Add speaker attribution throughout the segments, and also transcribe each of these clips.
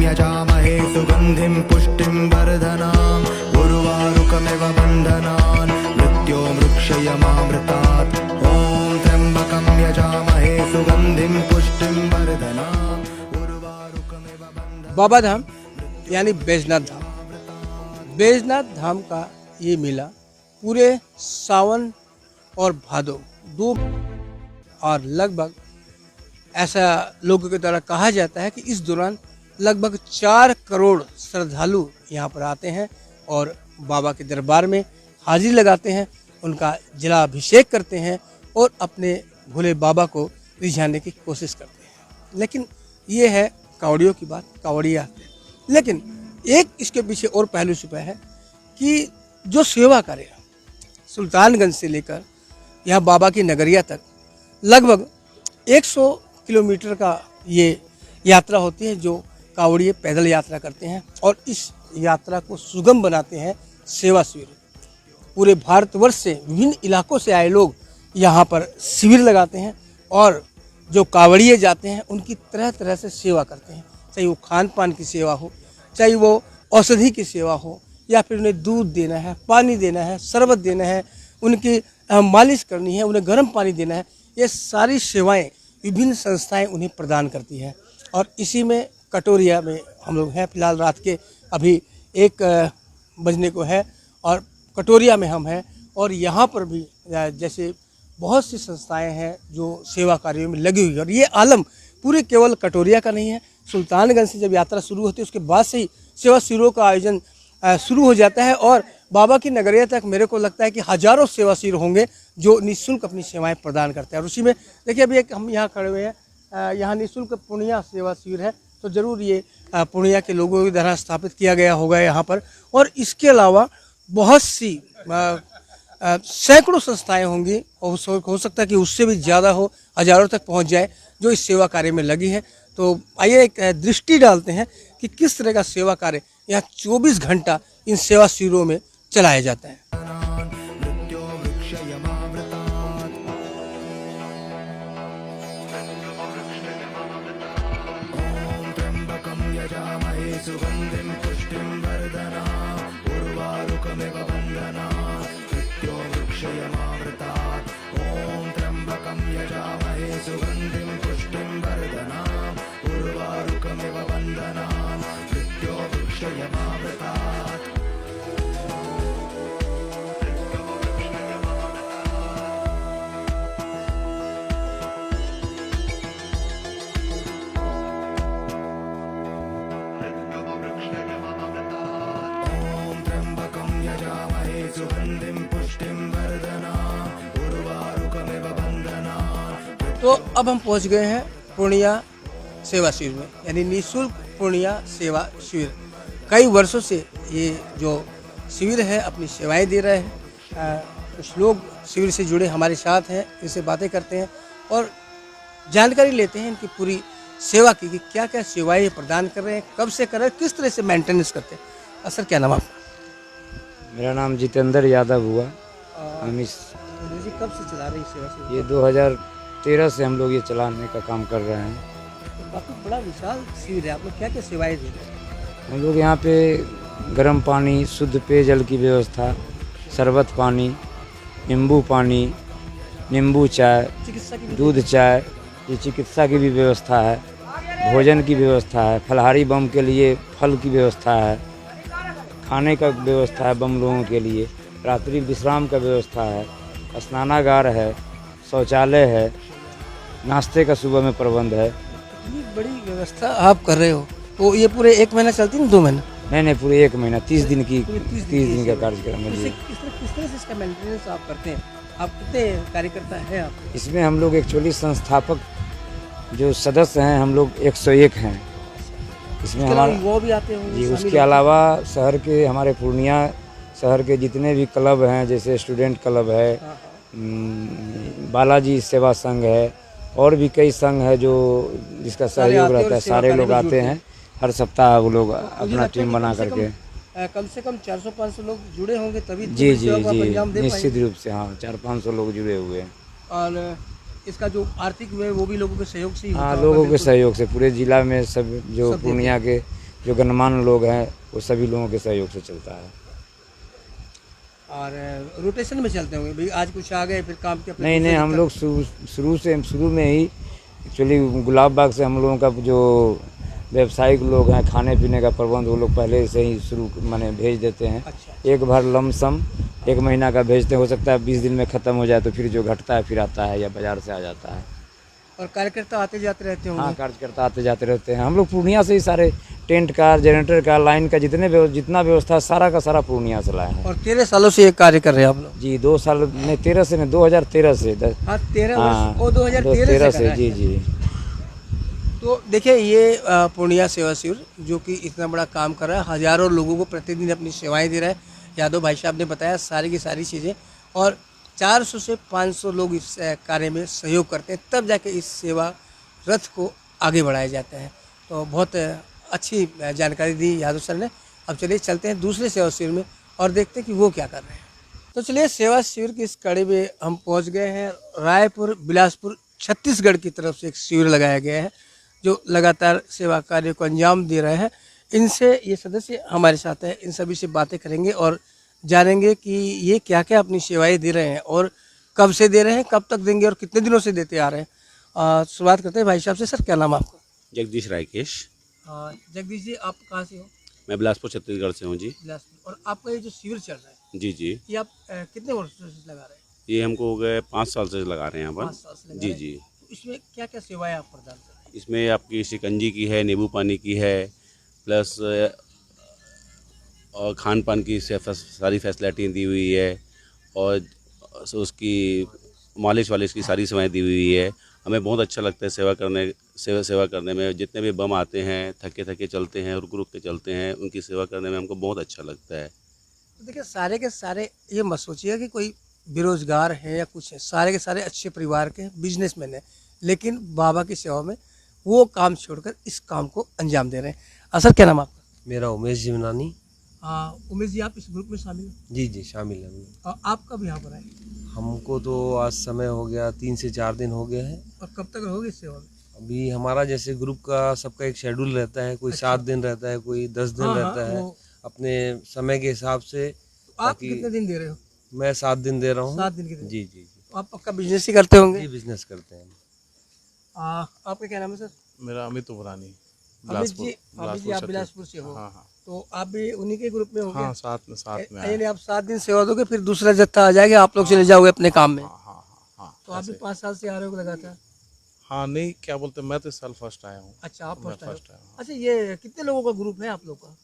Speaker 1: यजामहे सुगन्धिं पुष्टिं वर्धनाम् उर्वारुकमिव बन्धनान् मृत्योर्मुक्षयमामृतात् ॐ त्र्यम्बकं यजामहे सुगन्धिं पुष्टिं वर्धनाम् उर्वारुकमिव बन्धनान्।
Speaker 2: बाबा धाम यानी बैजनाथ धाम। बैजनाथ धाम का ये मेला पूरे सावन और भादो दो और लगभग ऐसा लोगों के द्वारा कहा जाता है कि इस दौरान लगभग 4 करोड़ श्रद्धालु यहाँ पर आते हैं और बाबा के दरबार में हाजिरी लगाते हैं, उनका जलाभिषेक करते हैं और अपने भोले बाबा को रिझाने की कोशिश करते हैं। लेकिन ये है कावड़ियों की बात, कावड़िया आते हैं। लेकिन एक इसके पीछे और पहलू छुपा है कि जो सेवा कार्य सुल्तानगंज से लेकर यहाँ बाबा की नगरिया तक लगभग 100 किलोमीटर का ये यात्रा होती है जो कावड़िए पैदल यात्रा करते हैं और इस यात्रा को सुगम बनाते हैं सेवा शिविर। पूरे भारतवर्ष से विभिन्न इलाकों से आए लोग यहाँ पर शिविर लगाते हैं और जो कावड़िए जाते हैं उनकी तरह तरह से सेवा करते हैं, चाहे वो खान पान की सेवा हो, चाहे वो औषधि की सेवा हो, या फिर उन्हें दूध देना है, पानी देना है, शरबत देना है, उनकी मालिश करनी है, उन्हें गर्म पानी देना है। ये सारी सेवाएं विभिन्न संस्थाएं उन्हें प्रदान करती हैं। और इसी में कटोरिया में हम लोग हैं, फिलहाल रात के अभी 1 बजने को है और कटोरिया में हम हैं। और यहाँ पर भी जैसे बहुत सी संस्थाएं हैं जो सेवा कार्यों में लगी हुई है। और ये आलम पूरे केवल कटोरिया का नहीं है, सुल्तानगंज से जब यात्रा शुरू होती है उसके बाद से ही सेवा शिविरों का आयोजन शुरू हो जाता है और बाबा की नगरिया तक मेरे को लगता है कि हजारों सेवा शिविर होंगे जो निःशुल्क अपनी सेवाएं प्रदान करते हैं। और उसी में देखिए अभी एक हम यहाँ खड़े हुए हैं, यहाँ निःशुल्क पूर्णिया सेवा शिविर है, तो ज़रूर ये पूर्णिया के लोगों के द्वारा स्थापित किया गया होगा यहाँ पर। और इसके अलावा बहुत सी सैकड़ों संस्थाएं होंगी और हो सकता है कि उससे भी ज़्यादा हो, हजारों तक पहुँच जाए जो इस सेवा कार्य में लगी है। तो आइए एक दृष्टि डालते हैं कि किस तरह का सेवा कार्य यहाँ 24 घंटा इन सेवा शिविरों में चलाया जाता है।
Speaker 1: सुगन्धिं पुष्टिं वर्धनाम् उर्वारुकमिव बन्धनान् मृत्योर्मुक्षयमामृतात् ॐ त्र्यम्बकं यजामहे सुगन्धिं पुष्टिं वर्धनाम् उर्वारुकमिव बन्धनान् मृत्योर्मुक्षयमामृतात्। सुगन्धिं पुष्टिं वर्धनाम् उर्वारुकमिव बन्धनान्।
Speaker 2: तो अब हम पहुंच गए हैं पूर्णिया सेवा शिविर में, यानी निःशुल्क पूर्णिया सेवा शिविर। कई वर्षों से ये जो शिविर है अपनी सेवाएं दे रहे हैं। कुछ लोग शिविर से जुड़े हमारे साथ हैं, इनसे बातें करते हैं और जानकारी लेते हैं इनकी पूरी सेवा की कि क्या क्या सेवाएं प्रदान कर रहे हैं, कब से कर रहे हैं, किस तरह से मेंटेनेंस करते हैं। सर क्या नाम आपका?
Speaker 3: मेरा नाम जितेंद्र यादव हुआ। हम इस
Speaker 2: जी कब से चला रहे हैं सेवा शिविर?
Speaker 3: ये 2013 से हम लोग ये चलाने का काम कर रहे हैं।
Speaker 2: तो काफ़ी बड़ा विशाल शिविर है, आप लोग क्या क्या सेवाएं दे रहे हैं?
Speaker 3: हम लोग यहाँ पे गर्म पानी, शुद्ध पेयजल की व्यवस्था, शरबत पानी, नींबू पानी, नींबू चाय,
Speaker 2: चिकित्सा की
Speaker 3: दूध चाय, ये चिकित्सा की भी व्यवस्था है, भोजन की व्यवस्था है, फलाहारी बम के लिए फल की व्यवस्था है, खाने का व्यवस्था है बम लोगों के लिए, रात्रि विश्राम का व्यवस्था है, स्नानागार है, शौचालय है, नाश्ते का सुबह में प्रबंध है।
Speaker 2: इतनी बड़ी व्यवस्था आप कर रहे हो तो ये पूरे 1 महीना चलती है, 2 महीना?
Speaker 3: नहीं, पूरे 1 महीना 30 दिन की 30 दिन का कार्यक्रम है।
Speaker 2: किस तरह से इसका मेंटेनेंस आप करते हैं? आप कितने कार्यकर्ता हैं आप?
Speaker 3: इसमें हम लोग एक्चुअली संस्थापक जो सदस्य हैं हम लोग 101 हैं। इसमें हमारा
Speaker 2: वो भी आते होंगे?
Speaker 3: जी, उसके अलावा शहर के हमारे पूर्णिया शहर के जितने भी क्लब हैं, जैसे स्टूडेंट क्लब है, बालाजी सेवा संघ है और भी कई संघ है जो जिसका सहयोग रहता है, सारे लोग आते हैं हर सप्ताह। वो लोग अपना टीम बना करके
Speaker 2: कम से कम 400-500 लोग जुड़े होंगे तभी
Speaker 3: जी जी जी निश्चित रूप से। हाँ, 400-500 लोग जुड़े हुए हैं।
Speaker 2: और इसका जो आर्थिक है वो भी लोगों के सहयोग से ही होता
Speaker 3: हाँ,
Speaker 2: होगा?
Speaker 3: लोगों के सहयोग से पूरे जिला में सब जो पूर्णिया के जो गणमान्य लोग हैं वो सभी लोगों के सहयोग से चलता है।
Speaker 2: और रोटेशन में चलते होंगे भाई, आज कुछ आ गए फिर काम के अपने
Speaker 3: नहीं
Speaker 2: दूसरे
Speaker 3: हम
Speaker 2: दिक्कत-
Speaker 3: लोग शुरू में ही एक्चुअली गुलाब बाग से हम लोगों का जो व्यवसायिक लोग हैं खाने पीने का प्रबंध वो लोग पहले से ही शुरू माने भेज देते हैं।
Speaker 2: अच्छा।
Speaker 3: एक बार लमसम 1 महीना का भेजते हैं, हो सकता है 20 दिन में ख़त्म हो जाए तो फिर जो घटता है फिर आता है या बाज़ार से आ जाता है।
Speaker 2: और कार्यकर्ता आते जाते रहते
Speaker 3: हाँ
Speaker 2: होंगे।
Speaker 3: कार्यकर्ता आते जाते रहते हैं। हम लोग पूर्णिया से ही सारे टेंट का जनरेटर का लाइन का जितना व्यवस्था है सारा का सारा पूर्णिया से लाए हैं।
Speaker 2: और 13 सालों से ये कार्य कर रहे हैं आप लोग।
Speaker 3: जी 2 साल नहीं 13 से नहीं 2013 से
Speaker 2: हाँ 13
Speaker 3: हाँ,
Speaker 2: वर्ष, वो 2013 से कर रहे
Speaker 3: जी
Speaker 2: हैं।
Speaker 3: जी।
Speaker 2: तो देखिए ये पूर्णिया सेवा शिविर जो कि इतना बड़ा काम कर रहा है, हज़ारों लोगों को प्रतिदिन अपनी सेवाएं दे रहा है। यादव भाई साहब ने बताया सारी की सारी चीज़ें, और 400 से 500 लोग इस कार्य में सहयोग करते हैं, तब जाके इस सेवा रथ को आगे बढ़ाया जाता है। तो बहुत अच्छी जानकारी दी यादव सर ने। अब चलिए चलते हैं दूसरे सेवा शिविर में और देखते हैं कि वो क्या कर रहे हैं। तो चलिए सेवा शिविर की इस कड़ी में हम पहुंच गए हैं। रायपुर बिलासपुर छत्तीसगढ़ की तरफ से एक शिविर लगाया गया है जो लगातार सेवा कार्य को अंजाम दे रहे हैं। इनसे ये सदस्य हमारे साथ हैं, इन सभी से बातें करेंगे और जानेंगे कि ये क्या क्या अपनी सेवाएं दे रहे हैं और कब से दे रहे हैं, कब तक देंगे और कितने दिनों से देते आ रहे हैं। शुरुआत करते हैं भाई साहब से। सर क्या नाम है आपका?
Speaker 4: जगदीश रायकेश।
Speaker 2: जगदीश जी आप कहाँ से हो?
Speaker 4: मैं बिलासपुर छत्तीसगढ़ से हूँ जी।
Speaker 2: बिलासपुर। और आपका ये जो शिविर चल रहा है
Speaker 4: जी जी।
Speaker 2: ये आप कितने वर्षों से लगा रहे हैं?
Speaker 4: ये हमको हो गए 5 साल से लगा रहे हैं यहाँ
Speaker 2: 5 साल से
Speaker 4: पर।
Speaker 2: लगा
Speaker 4: जी
Speaker 2: रहे हैं।
Speaker 4: जी।
Speaker 2: तो इसमें क्या क्या सेवाएं आप प्रदान कर रहे हैं?
Speaker 4: इसमें आपकी शिकंजी की है, नींबू पानी की है, प्लस और खान पान की सारी फैसिलिटी दी हुई है, और उसकी मालिश वालिश की सारी सेवाएं दी हुई है। हमें बहुत अच्छा लगता है सेवा करने में। जितने भी बम आते हैं थके थके चलते हैं, रुक रुक के चलते हैं, उनकी सेवा करने में हमको बहुत अच्छा लगता है।
Speaker 2: तो देखिए सारे के सारे ये मत सोचिए कि कोई बेरोजगार है या कुछ है, सारे के सारे अच्छे परिवार के बिजनेसमैन हैं, लेकिन बाबा की सेवा में वो काम छोड़कर इस काम को अंजाम दे रहे हैं। सर क्या नाम आपका?
Speaker 5: मेरा उमेश जीवनानी।
Speaker 2: उमेश जी आप इस ग्रुप में शामिल हैं
Speaker 5: जी जी शामिल है।
Speaker 2: और आप कब यहाँ पर आए
Speaker 5: हमको तो आज समय हो गया 3 से 4 दिन हो गए हैं।
Speaker 2: और कब तक रहोगे इस सेवा में?
Speaker 5: अभी हमारा जैसे ग्रुप का सबका एक शेड्यूल रहता है, कोई 7 दिन रहता है, कोई 10 दिन
Speaker 2: हाँ,
Speaker 5: रहता
Speaker 2: हाँ,
Speaker 5: है
Speaker 2: वो-
Speaker 5: अपने समय के हिसाब से।
Speaker 2: आप
Speaker 5: ताकि-
Speaker 2: कितने दिन दे रहे हो?
Speaker 5: मैं 7 दिन दे रहा हूँ।
Speaker 2: 7 दिन के दिन।
Speaker 5: जी जी जी।
Speaker 2: तो आप पक्का बिजनेस ही करते होंगे?
Speaker 5: ये बिजनेस करते हैं।
Speaker 2: आपका क्या नाम है सर?
Speaker 6: मेरा अमित उबरानी
Speaker 2: अमित जी आप बिलासपुर से हो।
Speaker 6: हाँ हाँ
Speaker 2: तो आप भी उन्हीं के ग्रुप में होंगे?
Speaker 6: हाँ साथ में आए।
Speaker 2: यानी आप 7 दिन सेवा दोगे फिर दूसरा जत्था आ जाएगा, आप लोग चले जाओगे अपने काम में।
Speaker 6: हाँ हाँ हाँ
Speaker 2: तो आप भी
Speaker 6: ऐसे।
Speaker 2: 5 साल से आ रहे हो लगातार?
Speaker 6: हाँ नहीं क्या बोलते मैं तो इस साल फर्स्ट आया हूँ।
Speaker 2: अच्छा आप
Speaker 6: मैं
Speaker 2: फर्स्ट आए हो।
Speaker 6: फर्स्ट आया हूँ।
Speaker 2: अच्छा ये कितने लोगों का ग्रुप है आप लोग का?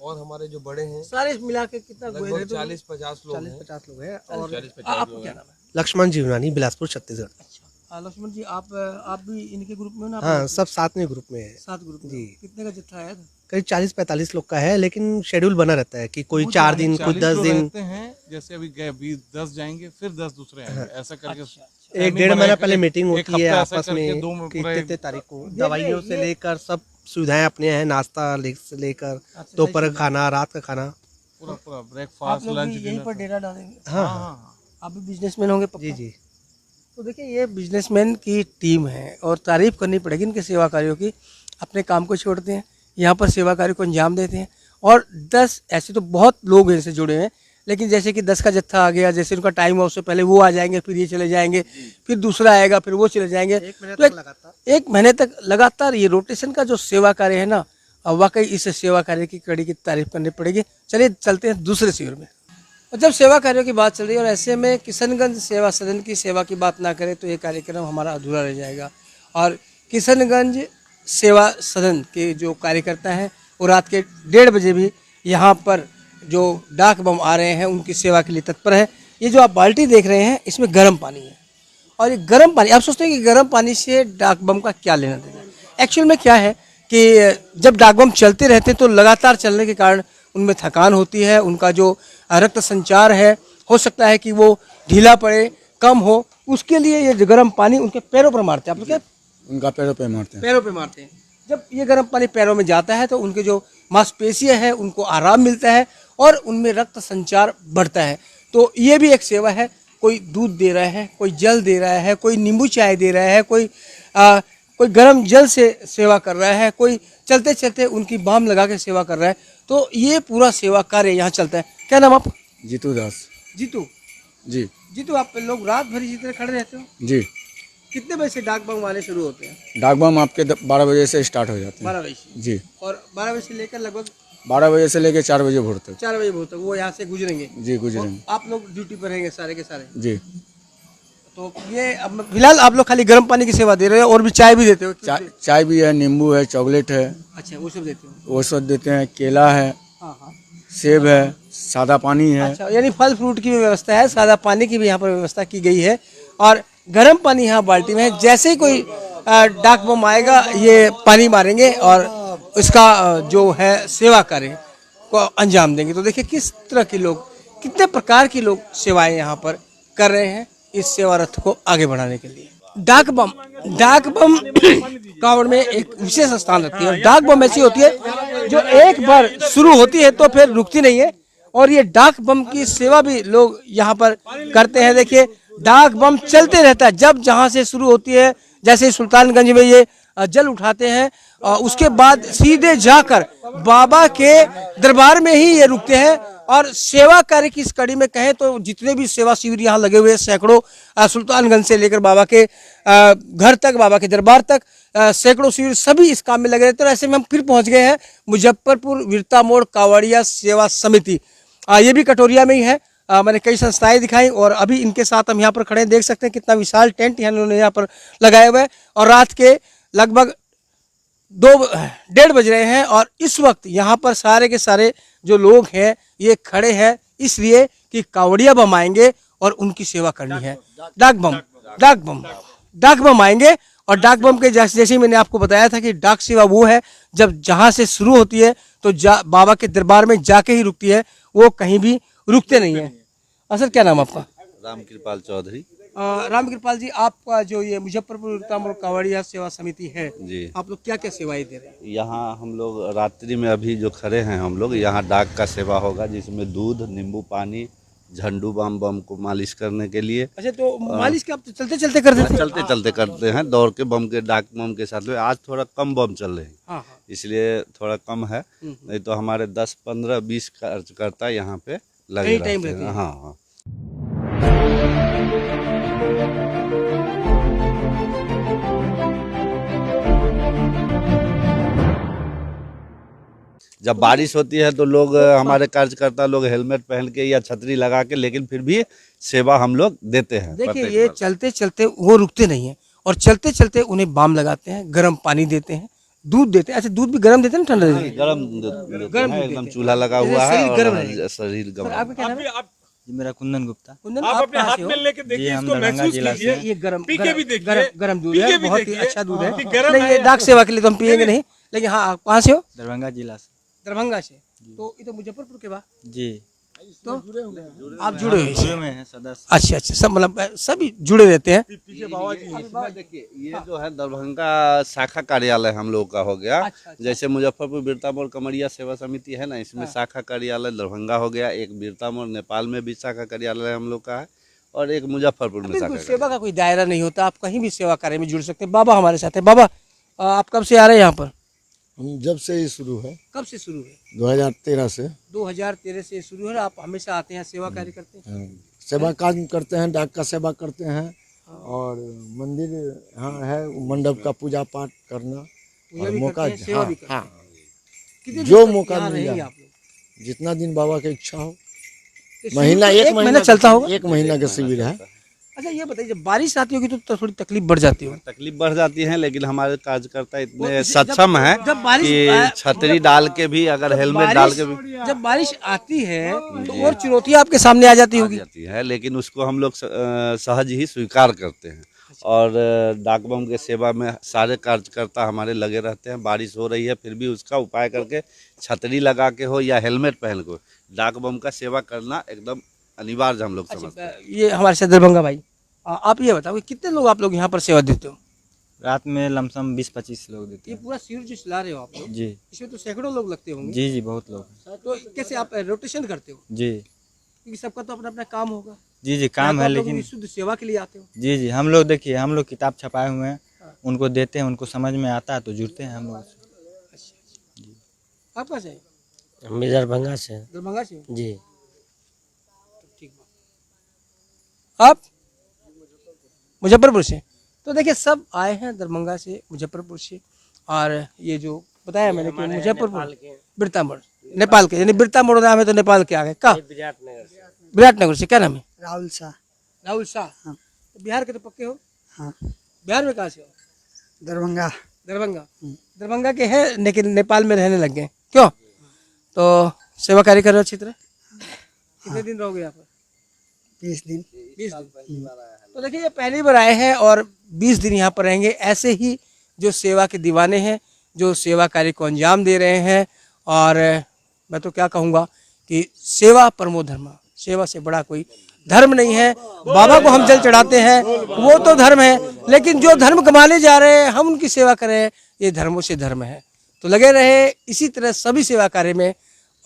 Speaker 5: और हमारे जो बड़े हैं
Speaker 2: सारे मिला के कितना?
Speaker 5: लगभग 40-50 लोग हैं।
Speaker 2: 40-50 लोग हैं। और आपको क्या नाम है?
Speaker 7: लक्ष्मण जीवनानी बिलासपुर छत्तीसगढ़।
Speaker 2: अच्छा लक्ष्मण जी आप भी इनके ग्रुप में हो ना?
Speaker 7: हाँ सब साथ में ग्रुप में है।
Speaker 2: 7 ग्रुप में।
Speaker 7: जी।
Speaker 2: कितने का जत्था आया था?
Speaker 7: करीब 40-45 लोग का है, लेकिन शेड्यूल बना रहता है कि कोई 4 दिन, कोई 10
Speaker 6: जो
Speaker 7: दिन।
Speaker 6: रहते हैं जैसे अभी गए 10 जाएंगे फिर 10 दूसरे आएंगे ऐसा करके।
Speaker 2: अच्छा, अच्छा।
Speaker 7: 1-1.5 महीना पहले मीटिंग
Speaker 6: एक
Speaker 7: होती है
Speaker 6: हफ्ता ऐसा
Speaker 7: आपस
Speaker 6: करके
Speaker 7: में
Speaker 6: दो में
Speaker 7: कि
Speaker 6: पूरा
Speaker 7: कितने तारीख को दवाइयों से लेकर सब सुविधाएं अपने हैं, नाश्ता से लेकर
Speaker 2: अच्छा,
Speaker 7: दोपहर का खाना, रात का खाना।
Speaker 6: पूरा
Speaker 2: आप
Speaker 6: ब्रेकफास्ट
Speaker 2: लोग
Speaker 6: लंच
Speaker 2: भी यहीं पर डेरा डालेंगे?
Speaker 7: हाँ
Speaker 6: हाँ
Speaker 7: हाँ
Speaker 6: हाँ
Speaker 2: आप भी बिजनेसमैन होंगे पक्का?
Speaker 7: जी जी।
Speaker 2: तो देखिए ये बिजनेसमैन की टीम है और तारीफ करनी पड़ेगी इनके सेवा कार्यों की। अपने काम को छोड़ते हैं, यहाँ पर सेवा कार्य को अंजाम देते हैं। और 10 ऐसे तो बहुत लोग इनसे जुड़े हैं, लेकिन जैसे कि 10 का जत्था आ गया, जैसे उनका टाइम है उससे पहले वो आ जाएंगे, फिर ये चले जाएंगे, फिर दूसरा आएगा, फिर वो चले जाएंगे। तो 1 महीने तक लगातार ये रोटेशन का जो सेवा कार्य है ना, वाकई इस सेवा कार्य की कड़ी की तारीफ करनी पड़ेगी। चलिए चलते हैं दूसरे शिविर में। और जब सेवा कार्यों की बात चल रही है और ऐसे में किशनगंज सेवा सदन की सेवा की बात ना करें तो ये कार्यक्रम हमारा अधूरा रह जाएगा। और किशनगंज सेवा सदन के जो कार्यकर्ता हैं वो रात के 1:30 बजे भी यहाँ पर जो डाक बम आ रहे हैं उनकी सेवा के लिए तत्पर है। ये जो आप बाल्टी देख रहे हैं इसमें गर्म पानी है, और ये गर्म पानी, आप सोचते हैं कि गर्म पानी से डाक बम का क्या लेना देना। एक्चुअल में क्या है कि जब डाक बम चलते रहते हैं तो लगातार चलने के कारण उनमें थकान होती है, उनका जो रक्त संचार है हो सकता है कि वो ढीला पड़े, कम हो, उसके लिए ये गर्म पानी उनके पैरों पर मारते हैं। आप लोग क्या
Speaker 8: उनका पैरों पे मारते हैं।
Speaker 2: पैरों पे मारते हैं। जब ये गर्म पानी पैरों में जाता है तो उनके जो मांसपेशियां हैं उनको आराम मिलता है और उनमें रक्त संचार बढ़ता है। तो ये भी एक सेवा है। कोई दूध दे रहा है, कोई जल दे रहा है, कोई नींबू चाय दे रहा है, कोई गर्म जल से सेवा कर रहा है, कोई चलते चलते उनकी बाम लगा के सेवा कर रहे हैं। तो ये पूरा सेवा कार्य यहाँ चलता है। क्या नाम आपका?
Speaker 8: जीतू दास।
Speaker 2: जीतू
Speaker 8: जी
Speaker 2: जीतू, आप लोग रात भर इसी तरह खड़े रहते हो?
Speaker 8: जी।
Speaker 2: कितने बजे से डाक बम वाले शुरू होते हैं?
Speaker 8: डाक बम आपके 12 बजे से स्टार्ट हो जाते हैं।
Speaker 2: 12 बजे से।
Speaker 8: जी,
Speaker 2: और 12 बजे से लेकर लगभग
Speaker 8: 12 बजे से लेकर 4 बजे भोर तक।
Speaker 2: 4 बजे तक वो यहाँ से गुजरेंगे।
Speaker 8: जी गुजरेंगे।
Speaker 2: आप लोग ड्यूटी पर रहेंगे सारे के सारे।
Speaker 8: जी।
Speaker 2: तो ये अब फिलहाल आप लोग खाली गर्म पानी की सेवा दे रहे हो और भी चाय भी देते हो?
Speaker 8: चाय भी है, नींबू है, चॉकलेट है,
Speaker 2: अच्छा, वो सब देते हो?
Speaker 8: वो सब देते हैं। केला है,
Speaker 2: हाँ हाँ।
Speaker 8: सेब है, सादा पानी है।
Speaker 2: अच्छा, यानी फल फ्रूट की भी व्यवस्था है, सादा पानी की भी यहाँ पर व्यवस्था की गई है और गर्म पानी यहाँ बाल्टी में है। जैसे ही कोई डाक बम आएगा ये पानी मारेंगे और इसका जो है सेवा कार्य को अंजाम देंगे। तो देखिए किस तरह के लोग, कितने प्रकार की लोग सेवाएं यहाँ पर कर रहे हैं इस सेवा रथ को आगे बढ़ाने के लिए। डाक बम कांवड़ में एक विशेष स्थान रखती है। डाक बम ऐसी होती है जो एक बार शुरू होती है तो फिर रुकती नहीं है और ये डाक बम की सेवा भी लोग यहाँ पर करते हैं। देखिए डाक बम चलते रहता है, जब जहाँ से शुरू होती है, जैसे सुल्तानगंज में ये जल उठाते हैं उसके बाद सीधे जाकर बाबा के दरबार में ही ये रुकते हैं। और सेवा कार्य की इस कड़ी में कहें तो जितने भी सेवा शिविर यहाँ लगे हुए हैं, सैकड़ों, सुल्तानगंज से लेकर बाबा के घर तक, बाबा के दरबार तक सैकड़ों शिविर सभी इस काम में लगे रहते हैं। और ऐसे में हम फिर पहुंच गए हैं मुजफ्फरपुर वीरता मोड़ कांवड़िया सेवा समिति। ये भी कटोरिया में ही है। मैंने कई संस्थाएं दिखाई और अभी इनके साथ हम यहाँ पर खड़े हैं। देख सकते हैं कितना विशाल टेंट इन्होंने यहाँ पर लगाया हुआ है और रात के लगभग 2-1:30 बज रहे हैं और इस वक्त यहाँ पर सारे के सारे जो लोग हैं ये खड़े हैं इसलिए कि कांवड़िया बम आएंगे और उनकी सेवा करनी है। डाक बम आएंगे और डाक बम के जैसे ही मैंने आपको बताया था कि डाक सेवा वो है जब जहाँ से शुरू होती है तो बाबा के दरबार में जाके ही रुकती है, वो कहीं भी रुकते नहीं है। सर क्या नाम आपका?
Speaker 4: रामकृपाल चौधरी।
Speaker 2: रामकृपाल जी, आपका जो ये मुजफ्फरपुर कांवड़िया सेवा समिति है
Speaker 4: जी,
Speaker 2: आप लोग क्या क्या सेवाएं दे रहे हैं?
Speaker 4: यहाँ हम लोग रात्रि में अभी जो खड़े हैं हम लोग, यहाँ डाक का सेवा होगा जिसमें दूध, नींबू पानी, झंडू बम को मालिश करने के लिए।
Speaker 2: अच्छा, तो मालिश के आप तो चलते चलते कर देते हैं?
Speaker 4: चलते चलते करते हैं, दौड़ के बम के, डाक बम के साथ में। आज थोड़ा कम बम चल रहे हैं।
Speaker 2: हाँ।
Speaker 4: इसलिए थोड़ा कम है, नहीं तो हमारे 10, 15, 20 कार्यकर्ता यहाँ पे लगे रहते हैं। हाँ। जब बारिश होती है तो लोग, हमारे कार्यकर्ता लोग हेलमेट पहन के या छतरी लगा के, लेकिन फिर भी सेवा हम लोग देते हैं।
Speaker 2: देखिए ये चलते चलते वो रुकते नहीं है और चलते चलते उन्हें बाम लगाते हैं, गर्म पानी देते हैं, दूध देते हैं। अच्छा, दूध भी गर्म देते हैं ना ठंडा देते हैं?
Speaker 4: गरम एकदम चूल्हा लगा हुआ है और शरीर गर्म।
Speaker 2: आपका क्या नाम है?
Speaker 9: मेरा कुंदन गुप्ता।
Speaker 2: कुंदन, आप अपने हाथ में लेके
Speaker 9: देखिए, हम दरभंगा जिला से।
Speaker 2: ये गरम दूध है, बहुत ही अच्छा दूध है। नहीं, ये डाक सेवा के लिए तो हम पियेंगे नहीं, लेकिन हाँ, आप कहाँ से हो?
Speaker 9: दरभंगा जिला से।
Speaker 2: दरभंगा से? तो ये तो मुजफ्फरपुर के बाद
Speaker 9: जी।
Speaker 2: तो आप जुड़े हुए
Speaker 9: में हैं सदस्य।
Speaker 2: अच्छा, सब मतलब सभी जुड़े रहते हैं।
Speaker 4: देखिए ये जो है दरभंगा शाखा कार्यालय हम लोग का हो गया।
Speaker 2: अच्छा।
Speaker 4: जैसे मुजफ्फरपुर वीरता मोड़ कांवड़िया सेवा समिति है ना, इसमें शाखा कार्यालय दरभंगा हो गया। एक वीरता मोड़ नेपाल में भी शाखा कार्यालय हम लोग का है और एक मुजफ्फरपुर में शाखा।
Speaker 2: सेवा का कोई दायरा नहीं होता, आप कहीं भी सेवा कार्य में जुड़ सकते हैं। बाबा हमारे साथ है। बाबा, आप कब से आ रहे हैं यहाँ पर?
Speaker 8: जब से ये शुरू है,
Speaker 2: कब से शुरू है?
Speaker 8: 2013 से।
Speaker 2: 2013 से शुरू है। आप हमेशा आते हैं, सेवा कार्य करते हैं?
Speaker 8: सेवा कार्य करते हैं, डाक का सेवा करते हैं और मंदिर हाँ है, मंडप का पूजा पाठ करना और मौका, जो मौका मिल जाए, जितना दिन बाबा की इच्छा हो। महीना, एक महीना
Speaker 2: चलता होगा।
Speaker 8: 1 महीना का शिविर है।
Speaker 2: अच्छा, ये बताइए, जब बारिश आती होगी तो थोड़ी तकलीफ बढ़ जाती होगी?
Speaker 4: तकलीफ बढ़ जाती है, लेकिन हमारे कार्यकर्ता इतने सक्षम हैं
Speaker 2: जब बारिश
Speaker 4: कि छतरी डाल के भी, अगर हेलमेट डाल के भी,
Speaker 2: जब बारिश आती है तो और चुनौतियां आपके सामने आ जाती होगी?
Speaker 4: लेकिन उसको हम लोग सहज ही स्वीकार करते हैं। और डाक बम के सेवा में सारे कार्यकर्ता हमारे लगे रहते हैं। बारिश हो रही है फिर भी उसका उपाय करके, छतरी लगा के हो या हेलमेट पहन के हो, डाक बम का सेवा करना एकदम अनिवार्य हम लोग समझते हैं।
Speaker 2: ये हमारे साथ दरभंगा भाई, आप ये बताओ कि कितने लोग आप लोग यहाँ पर सेवा देते हो?
Speaker 9: रात में लमसम 20-25 लोग देते
Speaker 2: ये
Speaker 9: हैं।
Speaker 2: पूरा शिविर जो चला रहे हो आप लोग,
Speaker 9: जी।
Speaker 2: इसमें तो सैकड़ों लोग लगते होंगे।
Speaker 9: जी जी, बहुत लोग।
Speaker 2: तो कैसे आप रोटेशन करते हो?
Speaker 9: जी,
Speaker 2: क्योंकि सबका तो अपना अपना काम होगा।
Speaker 9: जी जी, काम है, लेकिन
Speaker 2: शुद्ध सेवा के लिए आते हो?
Speaker 9: जी जी, हम लोग देखिए, हम लोग किताब छपाए हुए हैं, उनको देते हैं, उनको समझ में आता है तो जुड़ते हैं हम लोग।
Speaker 2: आप कहाँ से हैं?
Speaker 7: हम भी दरभंगा से हैं।
Speaker 2: दरभंगा से हो?
Speaker 7: जी।
Speaker 2: ठीक बात। आप मुजफ्फरपुर से? तो देखिए सब आए हैं दरभंगा से, मुजफ्फरपुर से। और ये जो बताया मैंने कि मुजफ्फरपुर बिरता मोड़, नेपाल के, यानी बिरता मोड़ नाम है तो नेपाल के आगे का विराटनगर से। क्या नाम है?
Speaker 10: राहुल शाह।
Speaker 2: राहुल शाह।
Speaker 10: हाँ।
Speaker 2: तो बिहार के तो पक्के हो?
Speaker 10: हाँ।
Speaker 2: बिहार में कहाँ से हो?
Speaker 10: दरभंगा।
Speaker 2: दरभंगा। दरभंगा के हैं लेकिन नेपाल में रहने लग गए, क्यों? तो सेवा कार्य कर रहे हो अच्छी तरह? कितने दिन रहोगे यहाँ पर?
Speaker 10: 20 दिन।
Speaker 2: 20 दिन। तो देखिए ये पहली बार आए हैं और 20 दिन यहाँ पर रहेंगे। ऐसे ही जो सेवा के दीवाने हैं, जो सेवा कार्य को अंजाम दे रहे हैं। और मैं तो क्या कहूँगा कि सेवा परमो धर्म, सेवा से बड़ा कोई धर्म नहीं है। बाबा को हम जल चढ़ाते हैं वो तो धर्म है, लेकिन जो धर्म कमाने जा रहे हैं हम उनकी सेवा करें, ये धर्मों से धर्म है। तो लगे रहे इसी तरह सभी सेवा कार्य में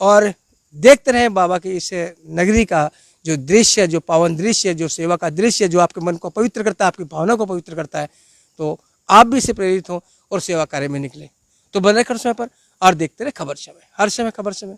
Speaker 2: और देखते रहें बाबा की इस नगरी का जो दृश्य, जो पावन दृश्य, जो सेवा का दृश्य, जो आपके मन को पवित्र करता है, आपकी भावना को पवित्र करता है। तो आप भी इससे प्रेरित हों और सेवा कार्य में निकले। तो बने रहे समय पर और देखते रहे खबर समय, हर समय खबर समय।